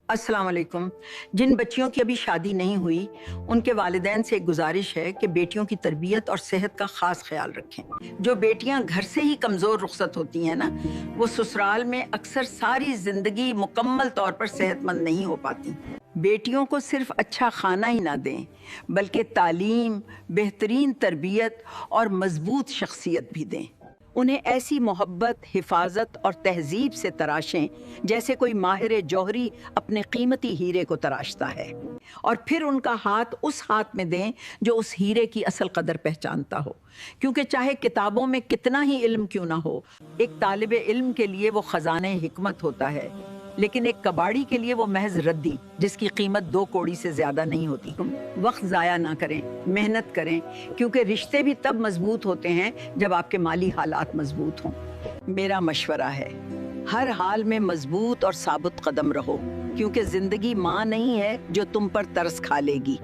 अस्सलाम वालेकुम। जिन बच्चियों की अभी शादी नहीं हुई, उनके वालिदैन से एक गुजारिश है कि बेटियों की तरबियत और सेहत का ख़ास ख्याल रखें। जो बेटियां घर से ही कमज़ोर रुखसत होती हैं ना, वो ससुराल में अक्सर सारी ज़िंदगी मुकम्मल तौर पर सेहतमंद नहीं हो पाती। बेटियों को सिर्फ अच्छा खाना ही ना दें, बल्कि तालीम, बेहतरीन तरबियत और मजबूत शख्सियत भी दें। उन्हें ऐसी मोहब्बत, हिफाजत और तहजीब से तराशें जैसे कोई माहिर जौहरी अपने कीमती हीरे को तराशता है, और फिर उनका हाथ उस हाथ में दें जो उस हीरे की असल कदर पहचानता हो। क्योंकि चाहे किताबों में कितना ही इल्म क्यों ना हो, एक तालिबे इल्म के लिए वो खजाने हिकमत होता है, लेकिन एक कबाड़ी के लिए वो महज रद्दी जिसकी कीमत 2 कौड़ी से ज्यादा नहीं होती। वक्त जाया ना करें, मेहनत करें, क्योंकि रिश्ते भी तब मजबूत होते हैं जब आपके माली हालात मजबूत हों। मेरा मशवरा है, हर हाल में मजबूत और साबुत कदम रहो, क्योंकि जिंदगी माँ नहीं है जो तुम पर तरस खा लेगी।